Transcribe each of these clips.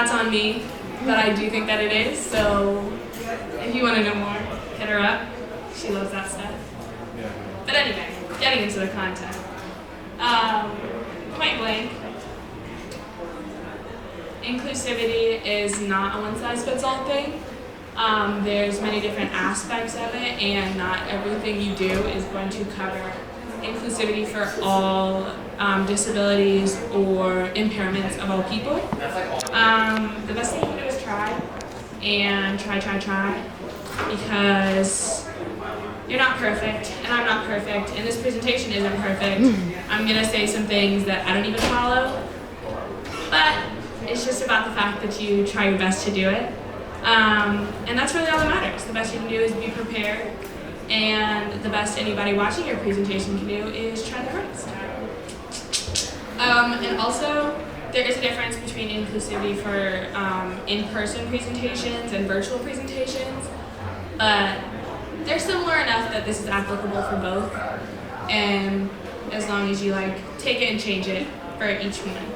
that's on me, but I do think that it is. So if you want to know more, hit her up. She loves that stuff. But anyway, getting into the content. Point blank, inclusivity is not a one-size-fits-all thing. There's many different aspects of it, and not everything you do is going to cover inclusivity for all disabilities or impairments of all people. The best thing you can do is try, and try, because you're not perfect, and I'm not perfect, and this presentation isn't perfect. I'm gonna say some things that I don't even follow, but it's just about the fact that you try your best to do it. And that's really all that matters. The best you can do is be prepared, and the best anybody watching your presentation can do is try their hardest. And also, there is a difference between inclusivity for in-person presentations and virtual presentations, but they're similar enough that this is applicable for both, and as long as you take it and change it for each one.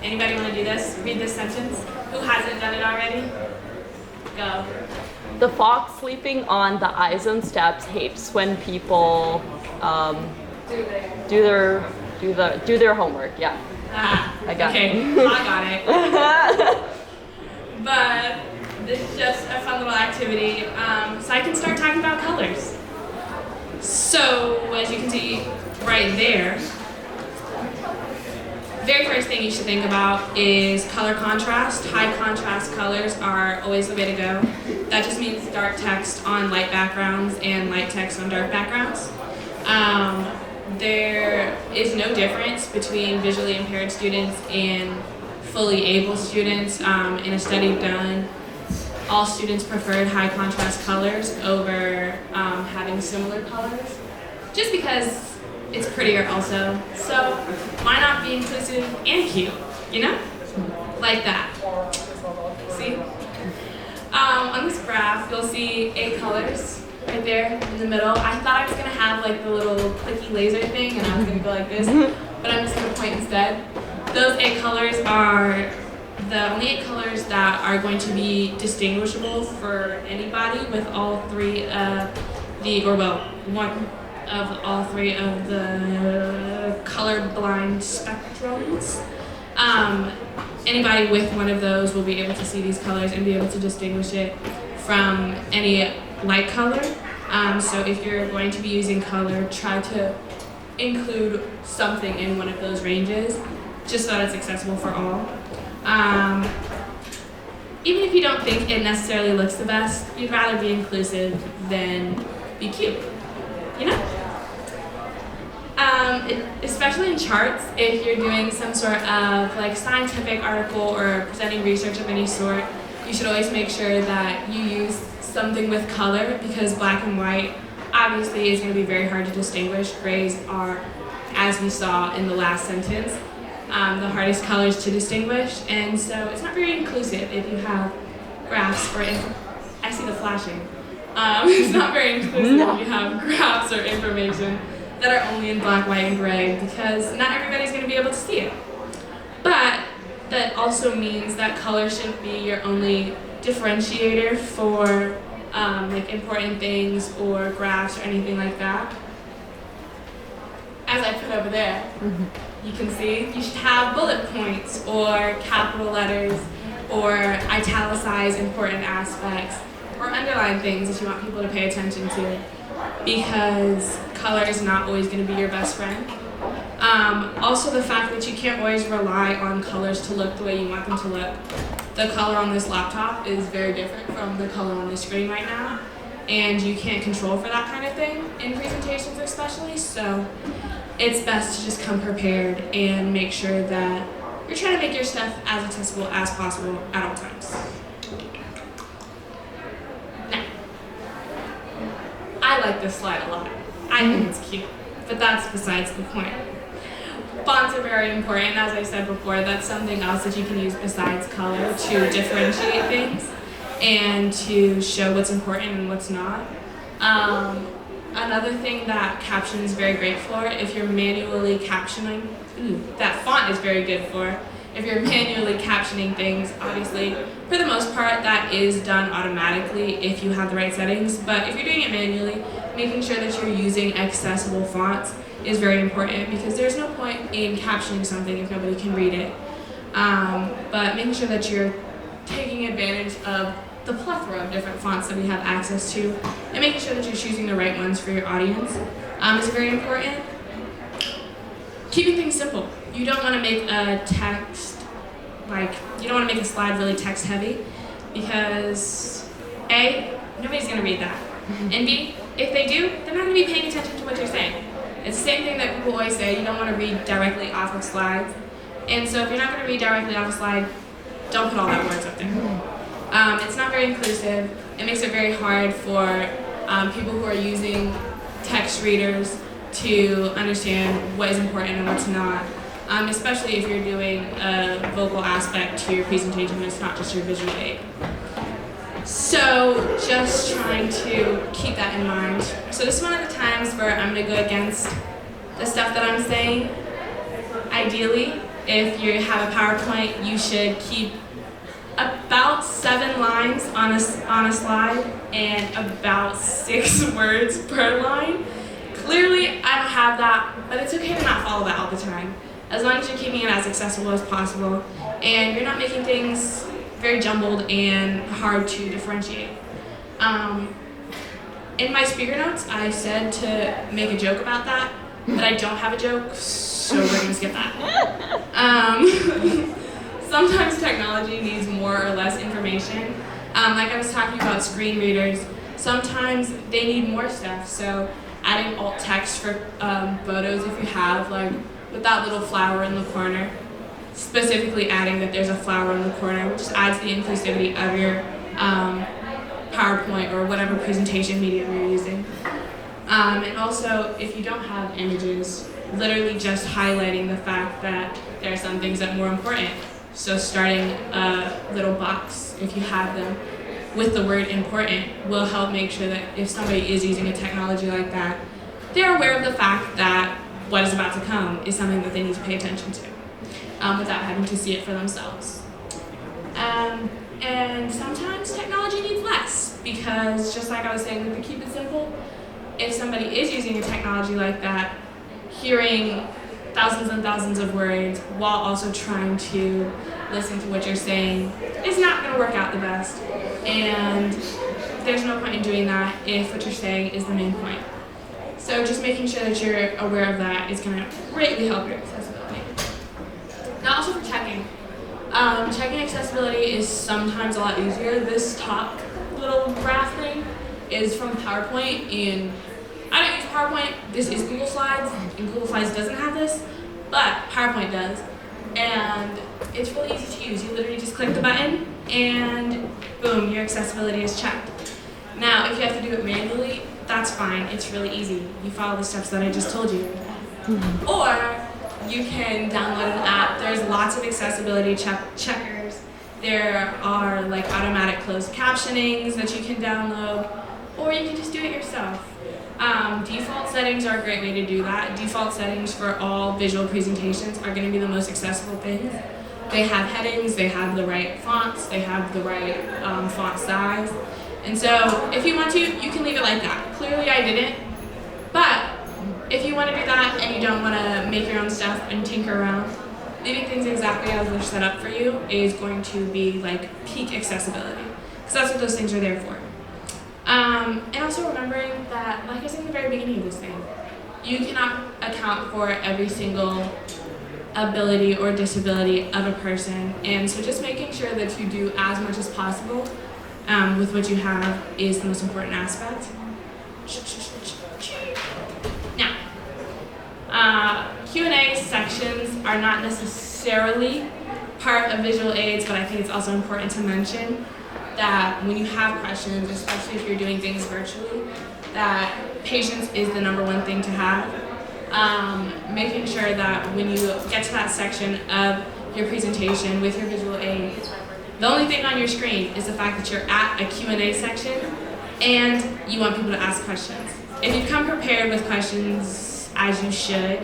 Anybody want to do this? Read this sentence. Who hasn't done it already? Go. The fox sleeping on the iZone steps hates when people do their homework. Yeah. I got it. I got it. But this is just a fun little activity, so I can start talking about colors. So as you can see right there, very first thing you should think about is color contrast. High contrast colors are always the way to go. That just means dark text on light backgrounds and light text on dark backgrounds. There is no difference between visually impaired students and fully able students. In a study done, all students preferred high contrast colors over having similar colors, just because it's prettier also. So why not be inclusive and cute, Like that. See? On this graph, you'll see 8 colors right there in the middle. I thought I was gonna have the little clicky laser thing and I was gonna go like this, but I'm just gonna point instead. Those 8 colors are the only 8 colors that are going to be distinguishable for anybody with all 3 of one of all 3 of the colorblind spectrums. Anybody with one of those will be able to see these colors and be able to distinguish it from any light color. So if you're going to be using color, try to include something in one of those ranges, just so that it's accessible for all. Even if you don't think it necessarily looks the best, you'd rather be inclusive than be cute, Especially in charts, if you're doing some sort of scientific article or presenting research of any sort, you should always make sure that you use something with color, because black and white obviously is going to be very hard to distinguish. Grays are, as we saw in the last sentence, the hardest colors to distinguish, and so it's not very inclusive if you have graphs or I see the flashing. It's not very inclusive if you have graphs or information that are only in black, white, and gray, because not everybody's going to be able to see it. But that also means that color shouldn't be your only differentiator for important things or graphs or anything like that. As I put over there, you can see you should have bullet points or capital letters or italicize important aspects or underline things that you want people to pay attention to, because color is not always going to be your best friend. Also, the fact that you can't always rely on colors to look the way you want them to look. The color on this laptop is very different from the color on this screen right now, and you can't control for that kind of thing in presentations especially, so it's best to just come prepared and make sure that you're trying to make your stuff as accessible as possible at all times. Now, I like this slide a lot. I think it's cute, but that's besides the point. Fonts are very important, as I said before. That's something else that you can use besides color to differentiate things and to show what's important and what's not. Another thing that caption is very great for, if you're manually captioning, that font is very good for. if you're manually captioning things, obviously, for the most part, that is done automatically if you have the right settings. But if you're doing it manually, making sure that you're using accessible fonts is very important, because there's no point in captioning something if nobody can read it. But making sure that you're taking advantage of the plethora of different fonts that we have access to, and making sure that you're choosing the right ones for your audience is very important. Keeping things simple. You don't want to make a text, you don't want to make a slide really text heavy, because A, nobody's going to read that. And B, if they do, they're not going to be paying attention to what you're saying. It's the same thing that people always say, you don't want to read directly off of slides. And so if you're not going to read directly off a slide, don't put all that words up there. It's not very inclusive. It makes it very hard for people who are using text readers to understand what is important and what's not, especially if you're doing a vocal aspect to your presentation and it's not just your visual aid. So just trying to keep that in mind. So this is one of the times where I'm going to go against the stuff that I'm saying. Ideally, if you have a PowerPoint, you should keep about 7 lines on a slide and about 6 words per line. Clearly, I don't have that, but it's okay to not follow that all the time, as long as you're keeping it as accessible as possible and you're not making things very jumbled and hard to differentiate. In my speaker notes, I said to make a joke about that, but I don't have a joke, so we're going to skip that. Sometimes technology needs more or less information. Like I was talking about screen readers, sometimes they need more stuff. So adding alt text for photos if you have, like with that little flower in the corner, specifically adding that there's a flower in the corner, which just adds the inclusivity of your PowerPoint or whatever presentation medium you're using. And also, if you don't have images, literally just highlighting the fact that there are some things that are more important. So starting a little box, if you have them, with the word important will help make sure that if somebody is using a technology like that, they're aware of the fact that what is about to come is something that they need to pay attention to, without having to see it for themselves. And sometimes technology needs less, because just like I was saying with the keep it simple, if somebody is using a technology like that, hearing thousands and thousands of words while also trying to listen to what you're saying is not going to work out the best. And there's no point in doing that if what you're saying is the main point. So just making sure that you're aware of that is going to greatly help your accessibility. Now also for checking. Checking accessibility is sometimes a lot easier. This top little graph thing is from PowerPoint, and I don't use PowerPoint. This is Google Slides, and Google Slides doesn't have this, but PowerPoint does. And it's really easy to use. You literally just click the button, and boom, your accessibility is checked. Now, if you have to do it manually, that's fine. It's really easy. You follow the steps that I just told you. Or you can download an app. There's lots of accessibility checkers. There are like automatic closed captionings that you can download, or you can just do it yourself. Default settings are a great way to do that. Default settings for all visual presentations are going to be the most accessible things. They have headings, they have the right fonts, they have the right font size. And so if you want to, you can leave it like that. Clearly I didn't, but if you want to do that and you don't want to make your own stuff and tinker around, leaving things exactly as they're set up for you is going to be like peak accessibility, because that's what those things are there for. And also remembering that, like I said in the very beginning of this thing, you cannot account for every single ability or disability of a person, and so just making sure that you do as much as possible with what you have is the most important aspect. Now, Q&A sections are not necessarily part of visual aids, but I think it's also important to mention that when you have questions, especially if you're doing things virtually, that patience is the #1 thing to have. Making sure that when you get to that section of your presentation with your visual aid, the only thing on your screen is the fact that you're at a Q&A section and you want people to ask questions. If you come prepared with questions, as you should,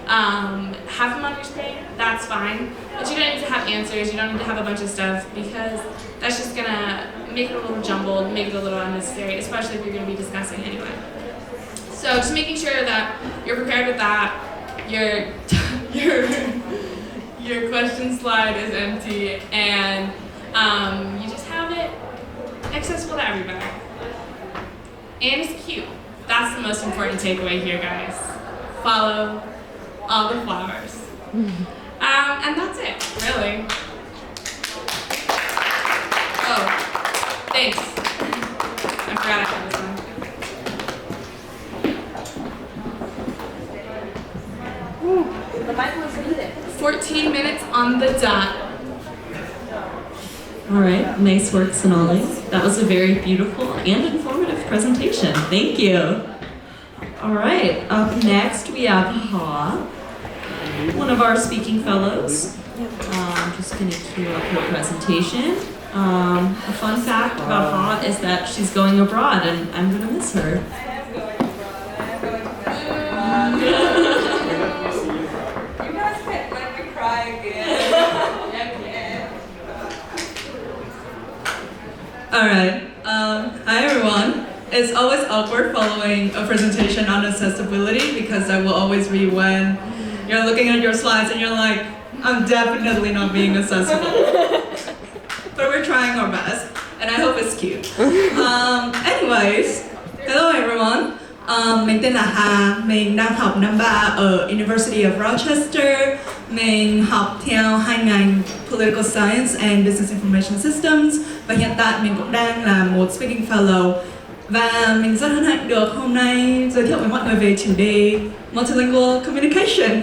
have them on your screen. That that's fine. But you don't need to have answers, you don't need to have a bunch of stuff, because that's just gonna make it a little jumbled, make it a little unnecessary, especially if you're gonna be discussing anyway. So just making sure that you're prepared with that, your question slide is empty, and you just have it accessible to everybody. And it's cute. That's the most important takeaway here, guys. Follow all the flowers. And that's it, really. Oh, thanks. I forgot I had this one. 14 minutes on the dot. All right, nice work, Sonali. That was a very beautiful and informative presentation. Thank you. All right, up next we have Ha, one of our speaking fellows. I'm just going to cue up her presentation. A fun fact about Ha is that she's going abroad, and I'm going to miss her. Alright, hi everyone. It's always awkward following a presentation on accessibility because I will always be when you're looking at your slides and you're like, I'm definitely not being accessible. But we're trying our best, and I hope it's cute. Anyways, hello everyone. Mình tên là Hà, mình đang học năm 3 ở University of Rochester. Mình học theo hai ngành Political Science and Business Information Systems. Và hiện tại mình cũng đang là một Speaking Fellow. Và mình rất hân hạnh được hôm nay giới thiệu với mọi người về chủ đề Multilingual Communication.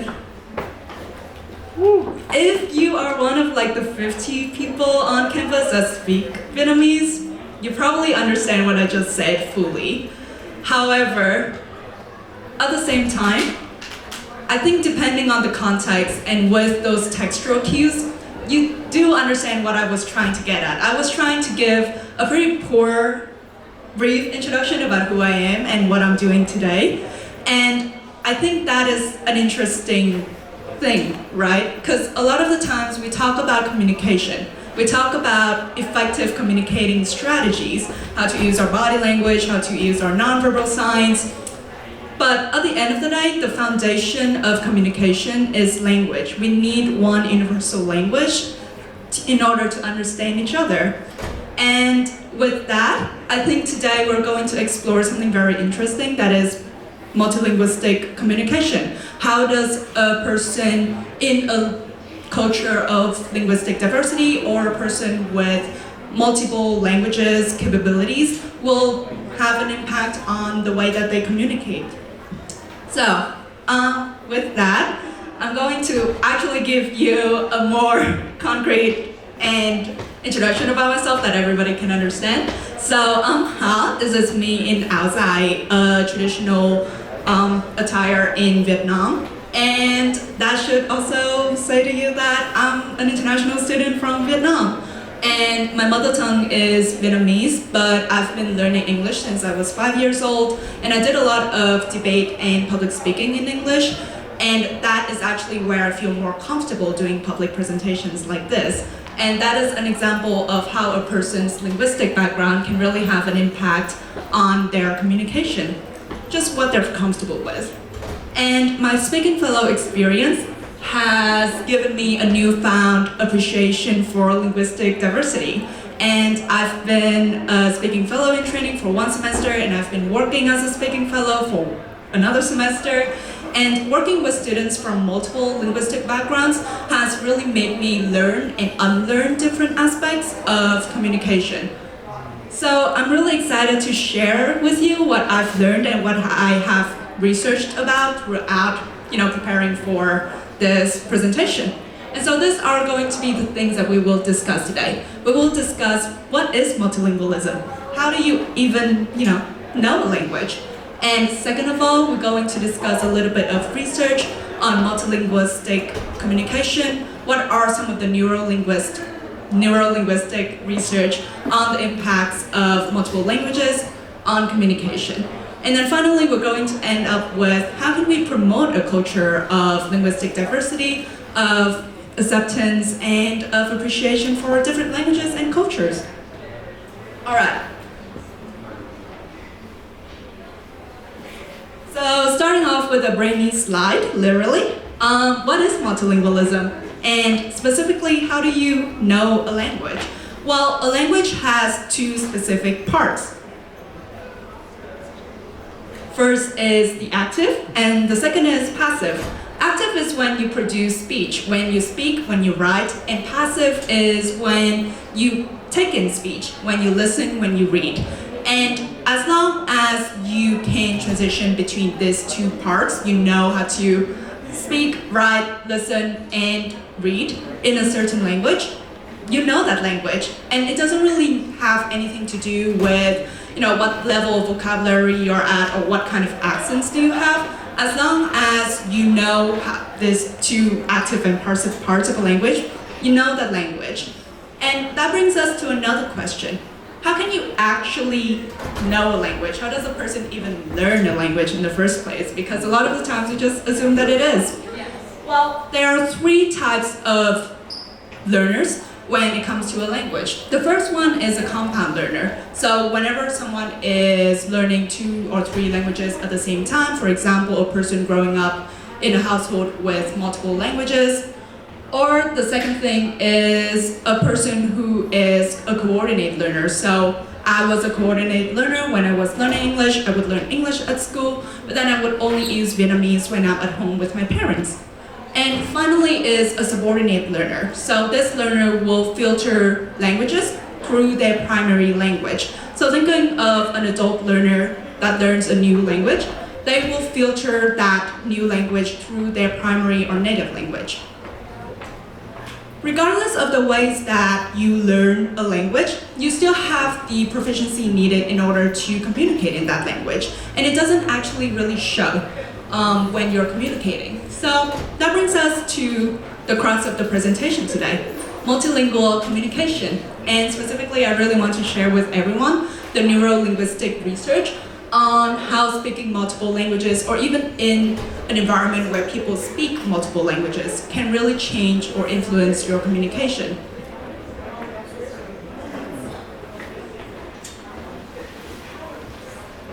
If you are one of like the 50 people on campus that speak Vietnamese, you probably understand what I just said fully. However, at the same time, I think depending on the context and with those textual cues, you do understand what I was trying to get at. I was trying to give a pretty poor, brief introduction about who I am and what I'm doing today. And I think that is an interesting thing, right? Because a lot of the times we talk about communication. We talk about effective communicating strategies, how to use our body language, how to use our nonverbal signs. But at the end of the day, the foundation of communication is language. We need one universal language in order to understand each other. And with that, I think today we're going to explore something very interesting, that is multilingualistic communication. How does a person in a culture of linguistic diversity or a person with multiple languages capabilities will have an impact on the way that they communicate. So, with that, I'm going to actually give you a more concrete and introduction about myself that everybody can understand. So, Ha, this is me in áo dài, a traditional attire in Vietnam. And that should also say to you that I'm an international student from Vietnam. And my mother tongue is Vietnamese, but I've been learning English since I was 5 years old. And I did a lot of debate and public speaking in English. And that is actually where I feel more comfortable doing public presentations like this. And that is an example of how a person's linguistic background can really have an impact on their communication, just what they're comfortable with. And my Speaking Fellow experience has given me a newfound appreciation for linguistic diversity. And I've been a Speaking Fellow in training for 1 semester, and I've been working as a Speaking Fellow for another semester. And working with students from multiple linguistic backgrounds has really made me learn and unlearn different aspects of communication. So I'm really excited to share with you what I've learned and what I have researched about throughout, preparing for this presentation. And so these are going to be the things that we will discuss today. We will discuss what is multilingualism. How do you even, know a language? And second of all, we're going to discuss a little bit of research on multilingualistic communication. What are some of the neurolinguistic research on the impacts of multiple languages on communication? And then finally, we're going to end up with how can we promote a culture of linguistic diversity, of acceptance and of appreciation for different languages and cultures. All right. So starting off with a brainy slide, literally, what is multilingualism? And specifically, how do you know a language? Well, a language has two specific parts. First is the active, and the second is passive. Active is when you produce speech, when you speak, when you write, and passive is when you take in speech, when you listen, when you read. And as long as you can transition between these two parts, you know how to speak, write, listen, and read in a certain language, you know that language. And it doesn't really have anything to do with what level of vocabulary you're at or what kind of accents do you have. As long as you know these two active and passive parts of a language, you know that language. And that brings us to another question. How can you actually know a language? How does a person even learn a language in the first place? Because a lot of the times we just assume that it is. Well, there are three types of learners when it comes to a language. The first one is a compound learner. So whenever someone is learning 2 or 3 languages at the same time, for example, a person growing up in a household with multiple languages, or the second thing is a person who is a coordinate learner. So I was a coordinate learner when I was learning English. I would learn English at school, but then I would only use Vietnamese when I'm at home with my parents. And finally is a subordinate learner. So this learner will filter languages through their primary language. So thinking of an adult learner that learns a new language, they will filter that new language through their primary or native language. Regardless of the ways that you learn a language, you still have the proficiency needed in order to communicate in that language. And it doesn't actually really show when you're communicating. So that brings us to the crux of the presentation today, multilingual communication. And specifically, I really want to share with everyone the neuro-linguistic research on how speaking multiple languages, or even in an environment where people speak multiple languages, can really change or influence your communication.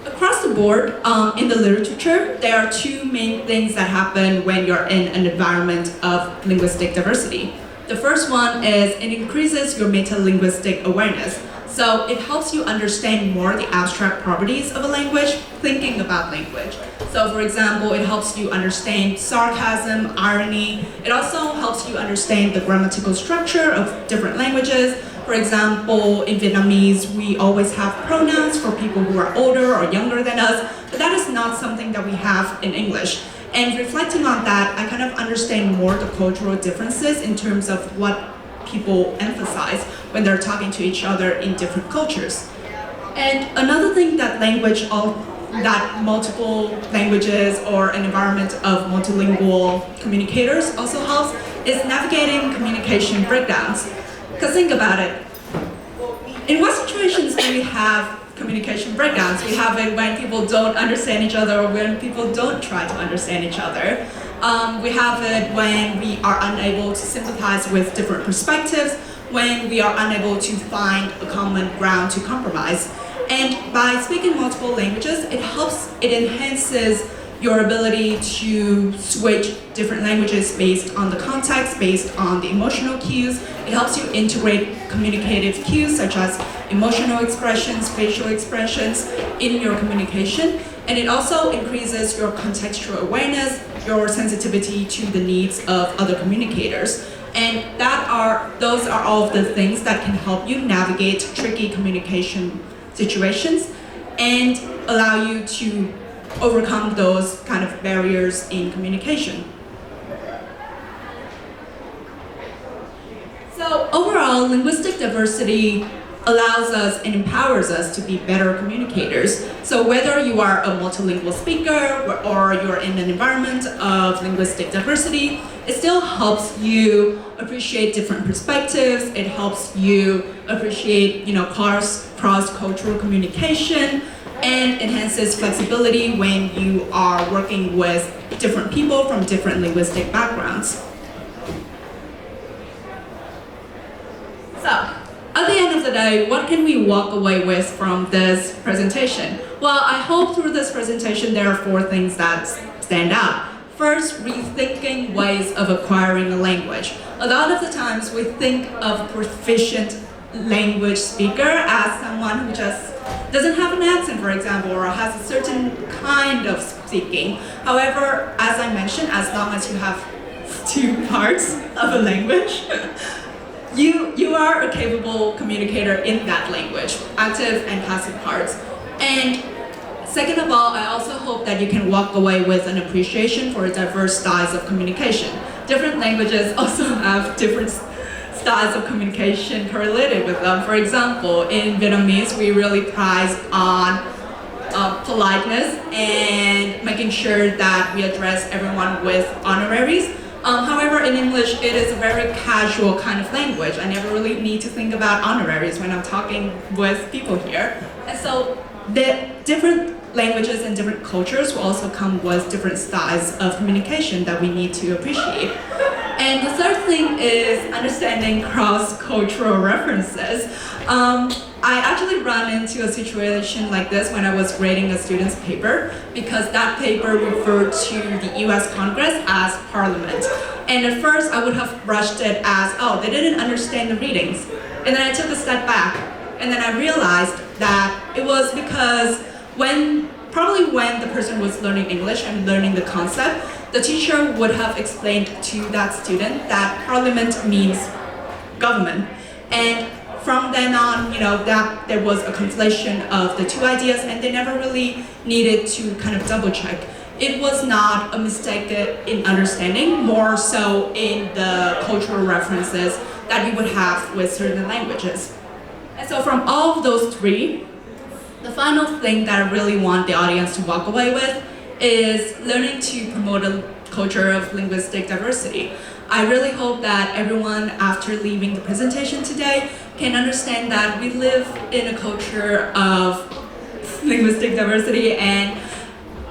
Across the board, in the literature, there are two main things that happen when you're in an environment of linguistic diversity. The first one is it increases your meta-linguistic awareness. So it helps you understand more the abstract properties of a language, thinking about language. So for example, it helps you understand sarcasm, irony. It also helps you understand the grammatical structure of different languages. For example, in Vietnamese, we always have pronouns for people who are older or younger than us, but that is not something that we have in English. And reflecting on that, I kind of understand more the cultural differences in terms of what people emphasize when they're talking to each other in different cultures. And another thing that that multiple languages or an environment of multilingual communicators also helps is navigating communication breakdowns. Because think about it, in what situations do we have communication breakdowns? We have it when people don't understand each other or when people don't try to understand each other. We have it when we are unable to sympathize with different perspectives, when we are unable to find a common ground to compromise. And by speaking multiple languages, it enhances your ability to switch different languages based on the context, based on the emotional cues. It helps you integrate communicative cues such as emotional expressions, facial expressions in your communication. And it also increases your contextual awareness, your sensitivity to the needs of other communicators. And those are all of the things that can help you navigate tricky communication situations and allow you to overcome those kind of barriers in communication. So overall, linguistic diversity allows us and empowers us to be better communicators. So whether you are a multilingual speaker or you're in an environment of linguistic diversity, it still helps you appreciate different perspectives. It helps you appreciate, cross-cultural communication, and enhances flexibility when you are working with different people from different linguistic backgrounds. So, at the end of the day, what can we walk away with from this presentation? Well, I hope through this presentation there are 4 things that stand out. First, rethinking ways of acquiring a language. A lot of the times we think of proficient language speaker as someone who just doesn't have an accent, for example, or has a certain kind of speaking. However, as I mentioned, as long as you have 2 parts of a language, you are a capable communicator in that language, active and passive parts. And second of all, I also hope that you can walk away with an appreciation for diverse styles of communication. Different languages also have different styles of communication correlated with them. For example, in Vietnamese, we really prize on politeness and making sure that we address everyone with honoraries. However, in English, it is a very casual kind of language. I never really need to think about honoraries when I'm talking with people here. And so the different languages and different cultures will also come with different styles of communication that we need to appreciate. And the third thing is understanding cross-cultural references. I actually ran into a situation like this when I was grading a student's paper, because that paper referred to the US Congress as Parliament. And at first I would have brushed it as, oh, they didn't understand the readings. And then I took a step back, and then I realized that it was because probably when the person was learning English and learning the concept, the teacher would have explained to that student that Parliament means government. And from then on, that there was a conflation of the 2 ideas, and they never really needed to kind of double check. It was not a mistake in understanding, more so in the cultural references that we would have with certain languages. And so from all of those 3, the final thing that I really want the audience to walk away with is learning to promote a culture of linguistic diversity. I really hope that everyone, after leaving the presentation today, can understand that we live in a culture of linguistic diversity, and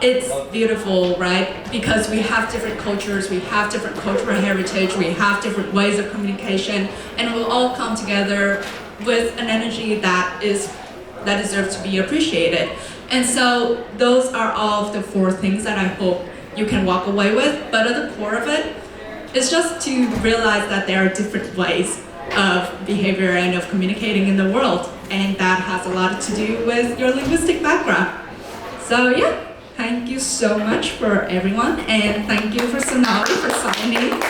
it's beautiful, right? Because we have different cultures, we have different cultural heritage, we have different ways of communication, and we'll all come together with an energy that deserves to be appreciated. And so those are all of the 4 things that I hope you can walk away with. But at the core of it is just to realize that there are different ways of behavior and of communicating in the world. And that has a lot to do with your linguistic background. So yeah, thank you so much for everyone. And thank you for Sonali for signing.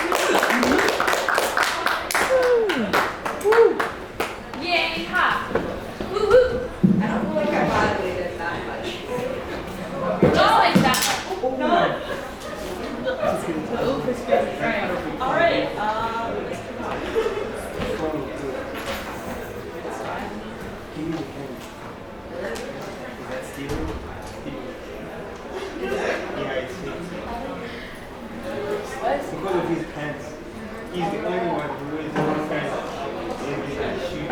Yay, ha! I don't feel like I violated that much. Just like that. No. All right. Because of his pants, he's the only one who is the friend in the shoe.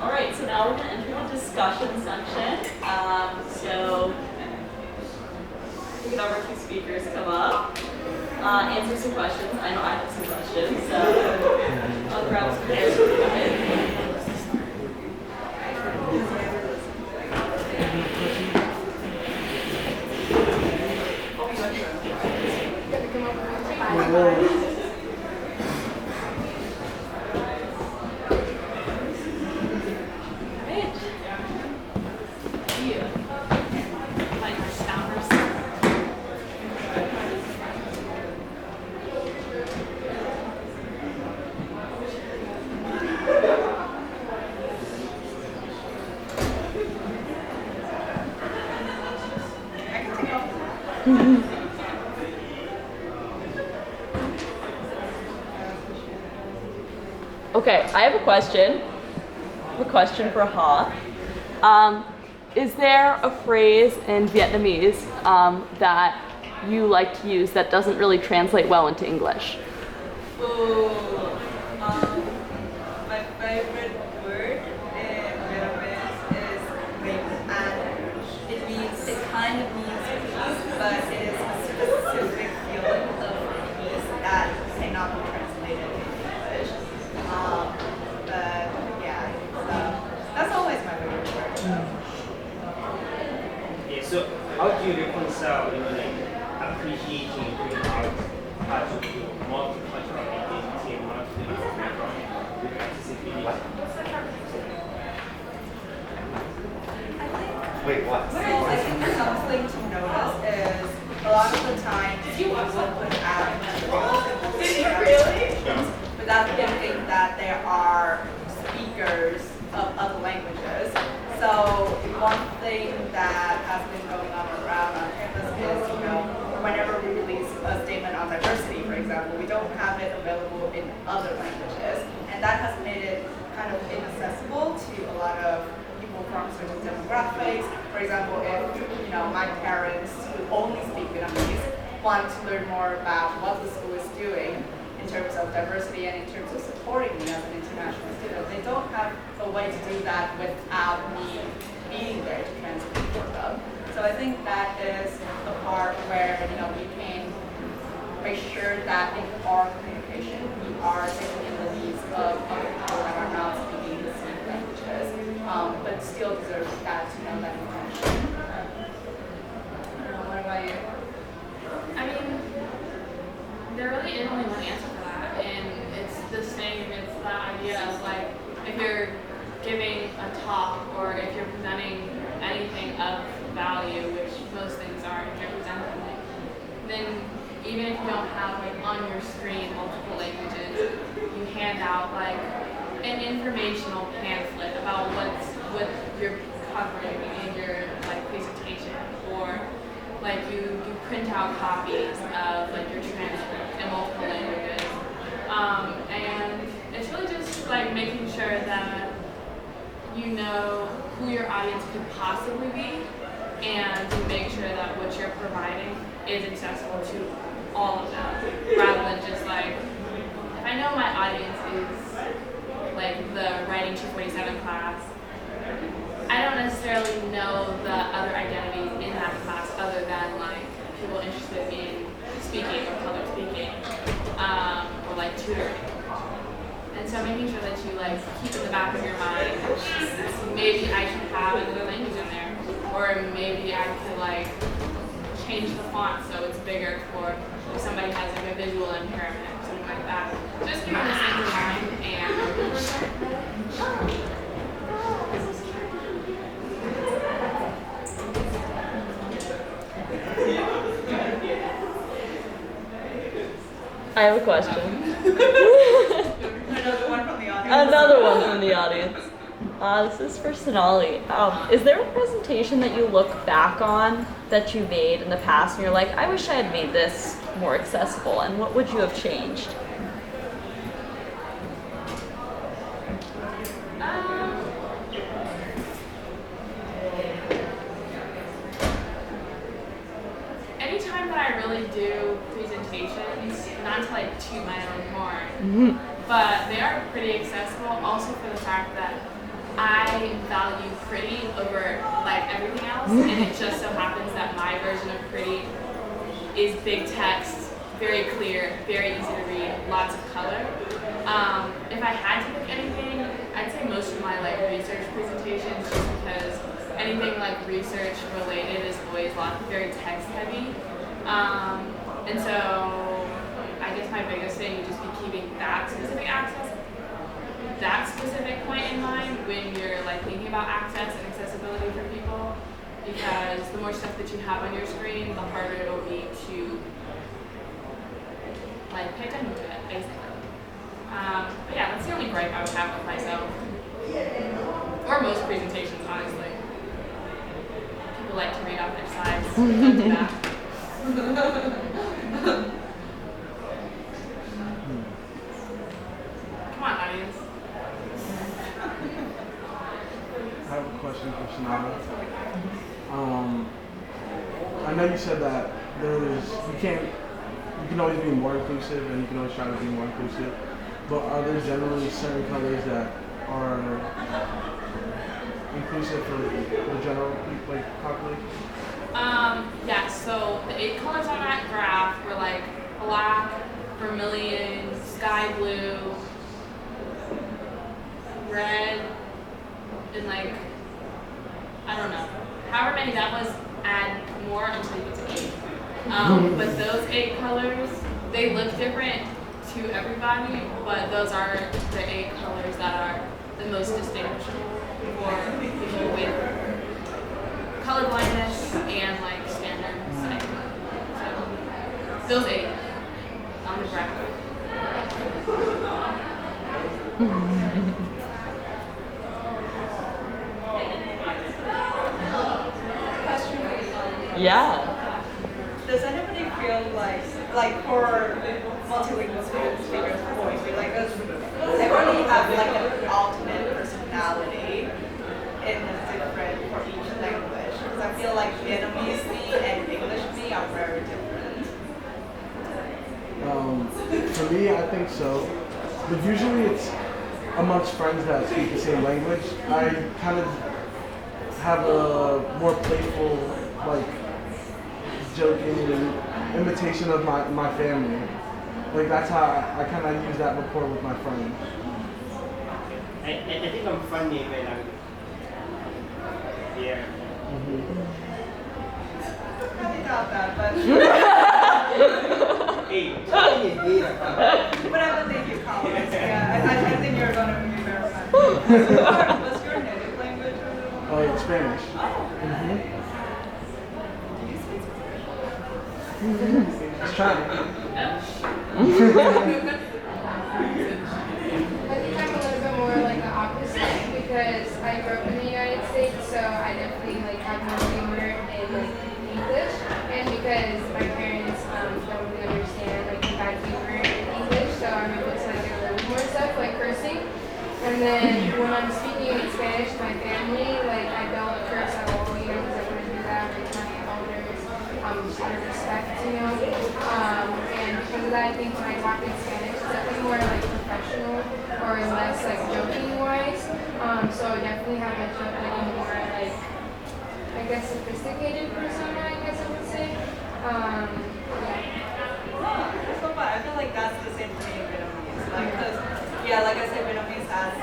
All right, so now we're going to enter the discussion section. So we can have our 2 speakers come up, answer some questions. I know I have some questions, so I'll grab some chairs to come in. Okay, I have a question. I have a question for Ha. Is there a phrase in Vietnamese that you like to use that doesn't really translate well into English? Ooh, my favorite word in Vietnamese is ring, and it kind of means peace, but it is a specific feeling of peace that cannot be translated in English. But yeah, so that's always my favorite word. Yeah, so how do you reconcile, like appreciating good art as multicultural identity and multilingual background with accessibility? Wait, what? So I think something to notice is a lot of the time people will put out really? Without thinking that there are speakers of other languages. So one thing that has been going on around on campus is, whenever we release a statement on diversity, for example, we don't have it available in other languages, and that has made it kind of inaccessible to a lot of people from certain demographics. For example, if my parents who only speak Vietnamese want to learn more about what the school is doing in terms of diversity and in terms of supporting me as an international student, they don't have a way to do that without me being there to translate for them. So I think that is the part where we can make sure that in our communication we are taking in the needs of other people that are not speaking the same languages, but still deserve that that attention. What about you? I mean, there really is only one answer for that, and it's the same. It's the idea of like, if you're giving a talk or if you're presenting anything of value, which most things are, if you're presenting it, then even if you don't have like on your screen multiple languages, you hand out like an informational pamphlet about what you're covering in your like presentation, or like you print out copies of like your transcript in multiple languages, and it's really just like making sure that you know who your audience could possibly be, and to make sure that what you're providing is accessible to all of them, rather than just like, if I know my audience is like the Writing 247 class, I don't necessarily know the other identities in that class other than like people interested in speaking or public speaking, or like tutoring. And so making sure that you like keep in the back of your mind, maybe I should have another language in there, or maybe I could like change the font so it's bigger for if somebody has like a visual impairment or something like that. Just keeping the same in mind I have a question. Another one from the audience. Another one from the audience. This is for Sonali. Is there a presentation that you look back on that you made in the past and you're like, I wish I had made this more accessible, and what would you have changed? anytime that I really do presentations, not to like toot my own horn, but they are pretty accessible also for the fact that I value pretty over like everything else, and it just so happens that my version of pretty is big text, very clear, very easy to read, lots of color. If I had to pick anything, I'd say most of my like research presentations, just because anything like research related is always very text heavy. And so I guess my biggest thing would just be keeping that specific point in mind when you're like thinking about access and accessibility for people, because the more stuff that you have on your screen, the harder it'll be to like pay attention to it, basically. But yeah, that's the only gripe I would have with myself. Or most presentations, honestly. People like to read off their slides. Don't do that. Come on, audience. I have a question for Sonali. I know you said that you can't you can always be more inclusive and you can always try to be more inclusive. But are there generally certain colors that are inclusive for the general population? Yes, so the 8 colors on that graph were like black, vermilion, sky blue, red, and like, I don't know. However many that was, add more until you get to 8. But those 8 colors, they look different to everybody, but those are the 8 colors that are the most distinguishable for people with color blindness and like standard sight. So those 8 on the graph. Yeah. Does anybody feel like for multilingual speakers voice, like they already have like an alternate personality in different for each language? Because I feel like Vietnamese me and English me are very different. For me, I think so. But usually it's amongst friends that speak the same language. I kind of have a more playful, like, joking imitation of my family. Like, that's how I kind of use that rapport with my friends. I think I'm funny when I'm here. I doubt that, but Hey, but I don't think you comments. Yeah, I think you're gonna be very funny. What's your native language? It's Spanish. Just trying. I think I'm a little bit more like the opposite because I grew up in the United States, so I definitely like have more humor in like English, and because my parents don't really understand like the bad humor in English, so I'm able to like get a little more stuff like cursing. And then when I'm speaking in Spanish to my family, like I don't curse at all, you know, because I wouldn't do that with my elders, just out of respect, you know. And because of that, I think when I talk in Spanish, it's definitely more like professional or less like joking wise. So I definitely have a more like, I guess, sophisticated persona, I guess I would say. Yeah. So fun. I feel like that's the same thing in Vietnamese. Like, cause yeah, like I said, Vietnamese has,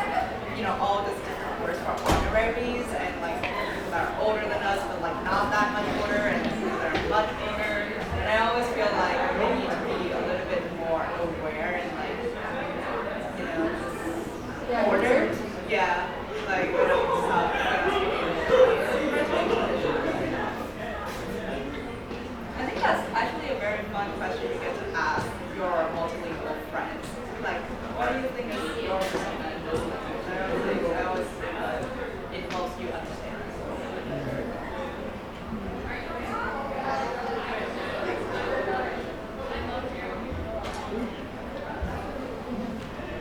you know, all these different words for honoraries and like people that are older than us, but like not that much older, and people that are much older. And I always feel like we need to be a little bit more aware and like, you know, Yeah, ordered. Yeah, like you know, stuff. I think that's actually a very fun question you get to ask your multilingual friends. Like, what do you think is your persona in this language? I always think that it helps you understand.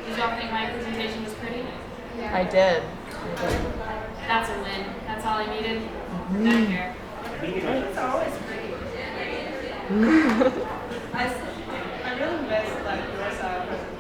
Did y'all think my presentation was pretty? Yeah. I did. That's a win. That's all I needed. Down here. It's always pretty. I really miss like your style presentation.